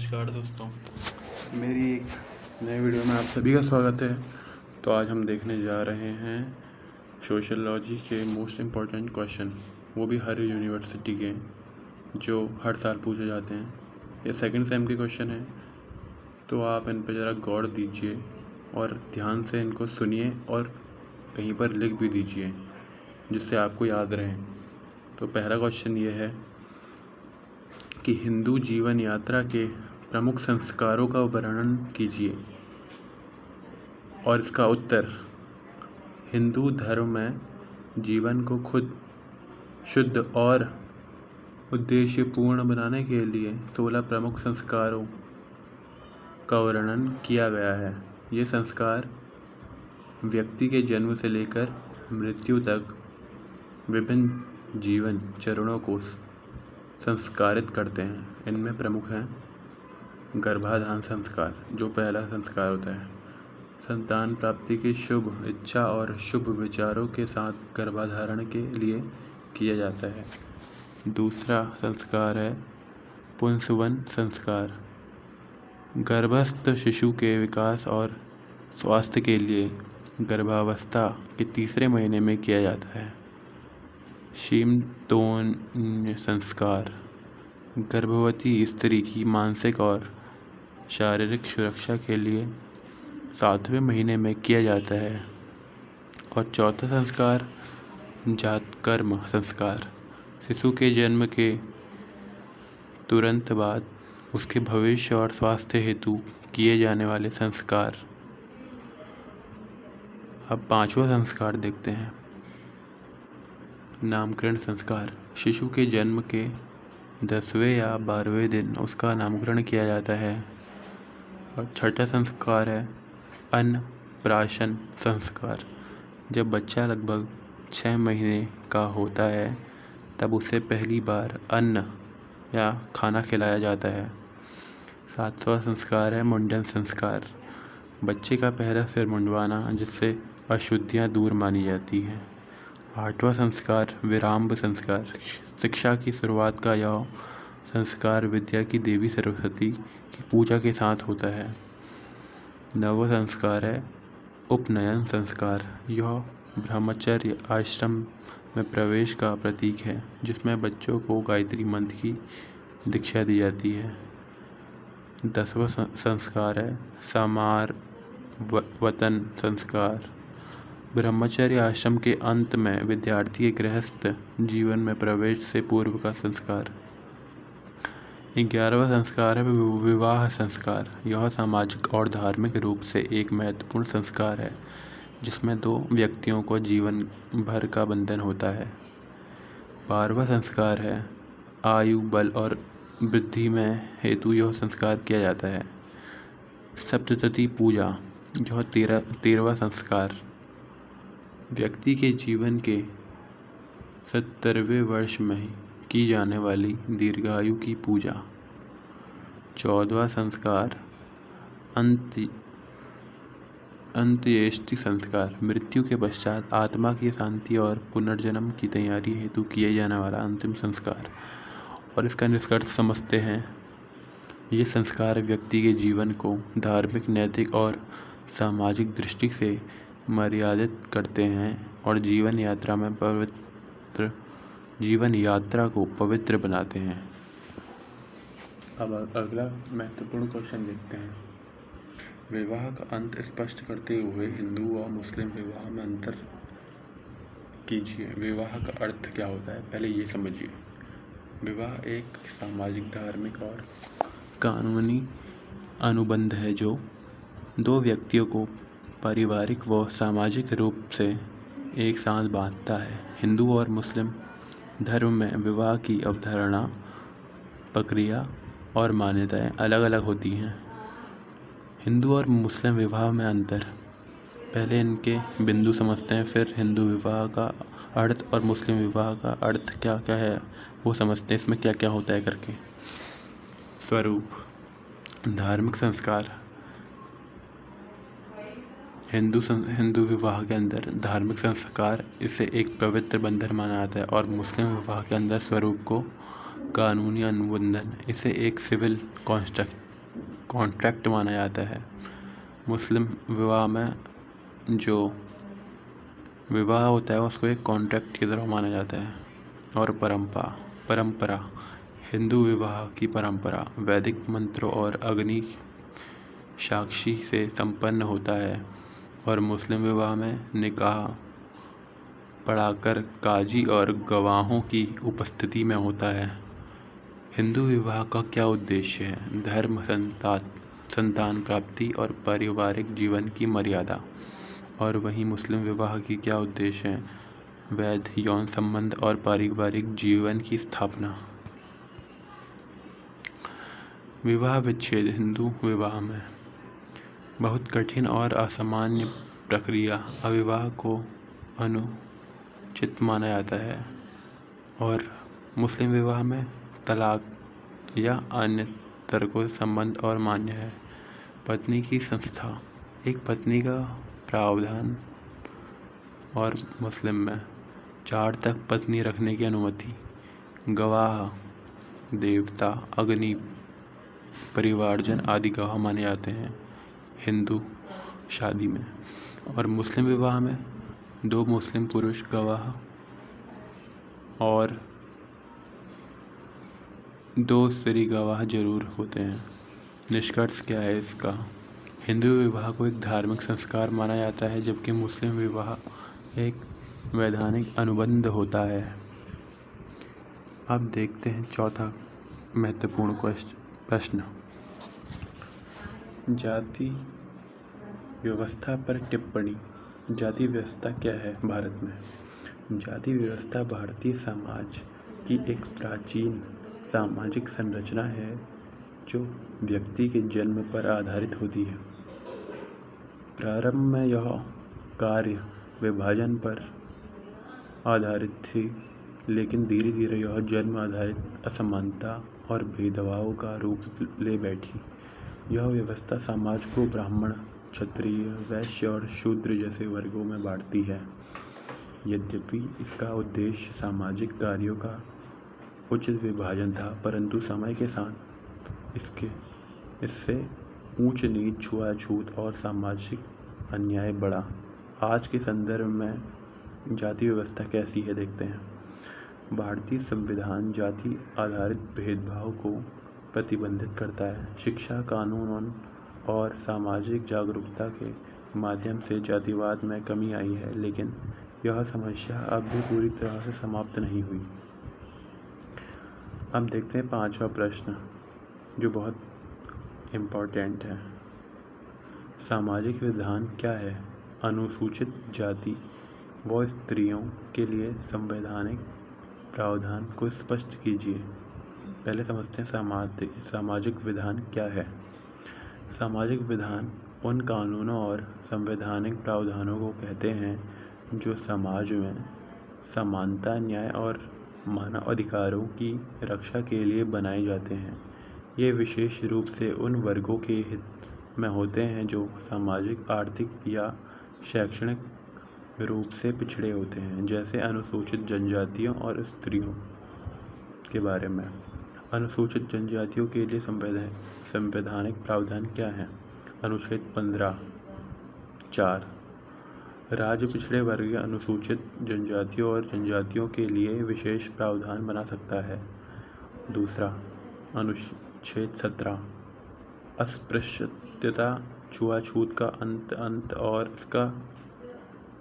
नमस्कार दोस्तों। मेरी एक नए वीडियो में आप सभी का स्वागत है। तो आज हम देखने जा रहे हैं सोशियोलॉजी के मोस्ट इम्पॉर्टेंट क्वेश्चन, वो भी हर यूनिवर्सिटी के, जो हर साल पूछे जाते हैं। ये सेकंड सेम के क्वेश्चन हैं, तो आप इन पर ज़रा गौर दीजिए और ध्यान से इनको सुनिए और कहीं पर लिख भी दीजिए जिससे आपको याद रहे। तो पहला क्वेश्चन ये है कि हिंदू जीवन यात्रा के प्रमुख संस्कारों का वर्णन कीजिए। और इसका उत्तर, हिंदू धर्म में जीवन को खुद शुद्ध और उद्देश्यपूर्ण बनाने के लिए 16 प्रमुख संस्कारों का वर्णन किया गया है। ये संस्कार व्यक्ति के जन्म से लेकर मृत्यु तक विभिन्न जीवन चरणों को संस्कारित करते हैं। इनमें प्रमुख हैं गर्भाधान संस्कार, जो पहला संस्कार होता है। संतान प्राप्ति की शुभ इच्छा और शुभ विचारों के साथ गर्भाधारण के लिए किया जाता है। दूसरा संस्कार है पुंसवन संस्कार, गर्भस्थ शिशु के विकास और स्वास्थ्य के लिए गर्भावस्था के तीसरे महीने में किया जाता है। शीमतोन संस्कार, गर्भवती स्त्री की मानसिक और शारीरिक सुरक्षा के लिए 7वें महीने में किया जाता है। और चौथा संस्कार जातकर्म संस्कार, शिशु के जन्म के तुरंत बाद उसके भविष्य और स्वास्थ्य हेतु किए जाने वाले संस्कार। अब पांचवा संस्कार देखते हैं, नामकरण संस्कार। शिशु के जन्म के 10वें या 12वें दिन उसका नामकरण किया जाता है। और छठा संस्कार है अन्नप्राशन संस्कार, जब बच्चा लगभग 6 महीने का होता है तब उसे पहली बार अन्न या खाना खिलाया जाता है। 7वां संस्कार है मुंडन संस्कार, बच्चे का पहला सिर मुंडवाना, जिससे अशुद्धियाँ दूर मानी जाती हैं। 8वां संस्कार विरांब संस्कार, शिक्षा की शुरुआत का यह संस्कार विद्या की देवी सरस्वती की पूजा के साथ होता है। 9वां संस्कार है उपनयन संस्कार, यह ब्रह्मचर्य आश्रम में प्रवेश का प्रतीक है, जिसमें बच्चों को गायत्री मंत्र की दीक्षा दी जाती है। 10वां संस्कार है समावर्तन संस्कार, ब्रह्मचर्य आश्रम के अंत में विद्यार्थी के गृहस्थ जीवन में प्रवेश से पूर्व का संस्कार। 11वां संस्कार है विवाह संस्कार, यह सामाजिक और धार्मिक रूप से एक महत्वपूर्ण संस्कार है, जिसमें 2 व्यक्तियों को जीवन भर का बंधन होता है। 12वां संस्कार है आयु बल और वृद्धि में हेतु यह संस्कार किया जाता है। सप्तशती पूजा, यह 13वां संस्कार, व्यक्ति के जीवन के 70वें वर्ष में की जाने वाली दीर्घायु की पूजा। 14वां संस्कार अंत्येष्टि संस्कार, मृत्यु के पश्चात आत्मा की शांति और पुनर्जन्म की तैयारी हेतु किए जाने वाला अंतिम संस्कार। और इसका निष्कर्ष समझते हैं, ये संस्कार व्यक्ति के जीवन को धार्मिक, नैतिक और सामाजिक दृष्टि से मर्यादित करते हैं और जीवन यात्रा को पवित्र बनाते हैं। अब अगला महत्वपूर्ण क्वेश्चन देखते हैं, विवाह का अंत स्पष्ट करते हुए हिंदू और मुस्लिम विवाह में अंतर कीजिए। विवाह का अर्थ क्या होता है, पहले ये समझिए। विवाह एक सामाजिक, धार्मिक और कानूनी अनुबंध है जो 2 व्यक्तियों को पारिवारिक व सामाजिक रूप से एक साथ बांधता है। हिंदू और मुस्लिम धर्म में विवाह की अवधारणा, प्रक्रिया और मान्यताएं अलग अलग होती हैं। हिंदू और मुस्लिम विवाह में अंतर, पहले इनके बिंदु समझते हैं, फिर हिंदू विवाह का अर्थ और मुस्लिम विवाह का अर्थ क्या क्या है वो समझते हैं, इसमें क्या क्या होता है करके। स्वरूप, धार्मिक संस्कार, हिंदू विवाह के अंदर धार्मिक संस्कार, इसे एक पवित्र बंधन माना जाता है। और मुस्लिम विवाह के अंदर स्वरूप को कानूनी अनुबंधन, इसे एक सिविल कॉन्ट्रैक्ट माना जाता है। मुस्लिम विवाह में जो विवाह होता है उसको एक कॉन्ट्रैक्ट की तरह माना जाता है। और परंपरा हिंदू विवाह की परंपरा वैदिक मंत्रों और अग्नि साक्षी से संपन्न होता है और मुस्लिम विवाह में निकाह पढ़ाकर काजी और गवाहों की उपस्थिति में होता है। हिंदू विवाह का क्या उद्देश्य है? धर्म, संतान प्राप्ति और पारिवारिक जीवन की मर्यादा। और वहीं मुस्लिम विवाह की क्या उद्देश्य है? वैध यौन संबंध और पारिवारिक जीवन की स्थापना। विवाह विच्छेद हिंदू विवाह में बहुत कठिन और असामान्य प्रक्रिया अविवाह को अनुचित माना जाता है और मुस्लिम विवाह में तलाक या अन्य तरह संबंध और मान्य है। पत्नी की संस्था एक पत्नी का प्रावधान और मुस्लिम में 4 तक पत्नी रखने की अनुमति। गवाह देवता, अग्नि, परिवारजन आदि गवाह माने जाते हैं हिंदू शादी में। और मुस्लिम विवाह में 2 मुस्लिम पुरुष गवाह और 2 स्त्री गवाह जरूर होते हैं। निष्कर्ष क्या है इसका? हिंदू विवाह को एक धार्मिक संस्कार माना जाता है जबकि मुस्लिम विवाह एक वैधानिक अनुबंध होता है। अब देखते हैं चौथा महत्वपूर्ण प्रश्न। जाति व्यवस्था पर टिप्पणी। जाति व्यवस्था क्या है भारत में? जाति व्यवस्था भारतीय समाज की एक प्राचीन सामाजिक संरचना है जो व्यक्ति के जन्म पर आधारित होती है। प्रारंभ में यह कार्य विभाजन पर आधारित थी, लेकिन धीरे धीरे यह जन्म आधारित असमानता और भेदभाव का रूप ले बैठी। यह व्यवस्था समाज को ब्राह्मण, क्षत्रिय, वैश्य और शूद्र जैसे वर्गों में बांटती है। यद्यपि इसका उद्देश्य सामाजिक कार्यों का उचित विभाजन था, परंतु समय के साथ इससे ऊंच नीच, छुआछूत और सामाजिक अन्याय बढ़ा। आज के संदर्भ में जाति व्यवस्था कैसी है देखते हैं। भारतीय संविधान जाति आधारित भेदभाव को प्रतिबंधित करता है। शिक्षा, कानून और सामाजिक जागरूकता के माध्यम से जातिवाद में कमी आई है, लेकिन यह समस्या अब भी पूरी तरह से समाप्त नहीं हुई। अब देखते हैं 5वां प्रश्न जो बहुत इम्पोर्टेंट है। सामाजिक विधान क्या है? अनुसूचित जाति व स्त्रियों के लिए संवैधानिक प्रावधान को स्पष्ट कीजिए। पहले समझते हैं सामाजिक विधान क्या है। सामाजिक विधान उन कानूनों और संवैधानिक प्रावधानों को कहते हैं जो समाज में समानता, न्याय और मानव अधिकारों की रक्षा के लिए बनाए जाते हैं। ये विशेष रूप से उन वर्गों के हित में होते हैं जो सामाजिक, आर्थिक या शैक्षणिक रूप से पिछड़े होते हैं, जैसे अनुसूचित जनजातियों और स्त्रियों के बारे में। अनुसूचित जनजातियों के लिए संवैधानिक प्रावधान क्या है? अनुच्छेद 15(4) राज्य पिछड़े वर्ग या अनुसूचित जनजातियों और जनजातियों के लिए विशेष प्रावधान बना सकता है। दूसरा, अनुच्छेद 17 अस्पृश्यता, छुआछूत का अंत और इसका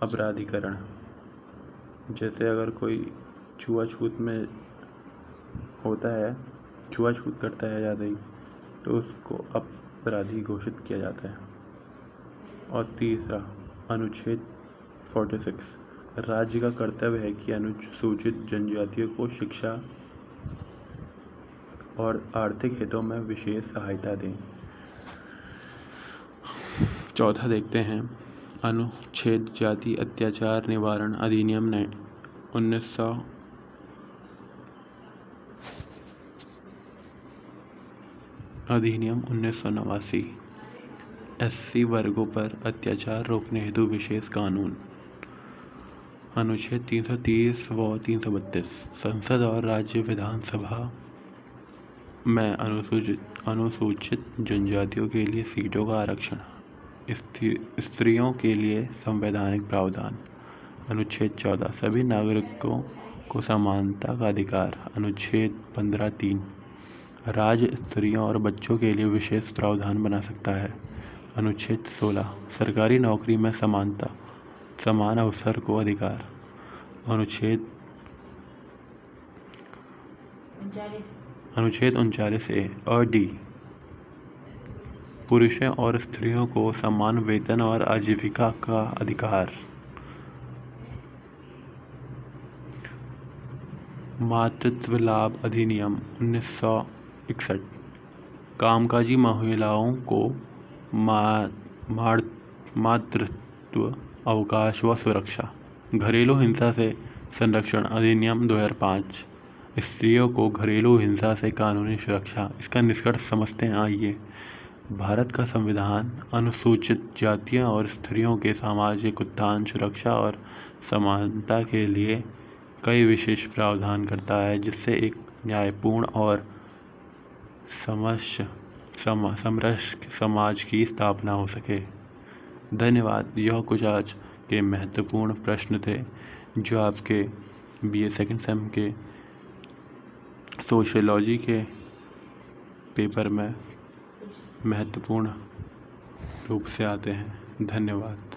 अपराधीकरण। जैसे अगर कोई छुआछूत में होता है, छुआछूत करता है ज़्यादा ही, तो उसको अपराधी घोषित किया जाता है। और तीसरा, अनुच्छेद 46 राज्य का कर्तव्य है कि अनुसूचित जनजातियों को शिक्षा और आर्थिक हितों में विशेष सहायता दें। चौथा देखते हैं, अनुच्छेद जाति अत्याचार निवारण अधिनियम 1989। SC वर्गों पर अत्याचार रोकने हेतु विशेष कानून। अनुच्छेद 330 व 332 संसद और राज्य विधानसभा में अनुसूचित जनजातियों के लिए सीटों का आरक्षण, स्त्रियों के लिए संवैधानिक प्रावधान। अनुच्छेद 14 सभी नागरिकों को समानता का अधिकार। अनुच्छेद 15(3) राज्य स्त्रियों और बच्चों के लिए विशेष प्रावधान बना सकता है। अनुच्छेद 16 सरकारी नौकरी में समानता, समान अवसर को अधिकार। अनुच्छेद 39A और डी पुरुषों और स्त्रियों को समान वेतन और आजीविका का अधिकार। मातृत्व लाभ अधिनियम 1961 कामकाजी महिलाओं को मातृत्व अवकाश व सुरक्षा। घरेलू हिंसा से संरक्षण अधिनियम 2005 स्त्रियों को घरेलू हिंसा से कानूनी सुरक्षा। इसका निष्कर्ष समझते हैं आइए। भारत का संविधान अनुसूचित जातियों और स्त्रियों के सामाजिक उत्थान, सुरक्षा और समानता के लिए कई विशेष प्रावधान करता है, जिससे एक न्यायपूर्ण और समरस समाज की स्थापना हो सके। धन्यवाद। यह कुछ आज के महत्वपूर्ण प्रश्न थे जो आपके BA सेकंड सेम के सोशियोलॉजी के पेपर में महत्वपूर्ण रूप से आते हैं। धन्यवाद।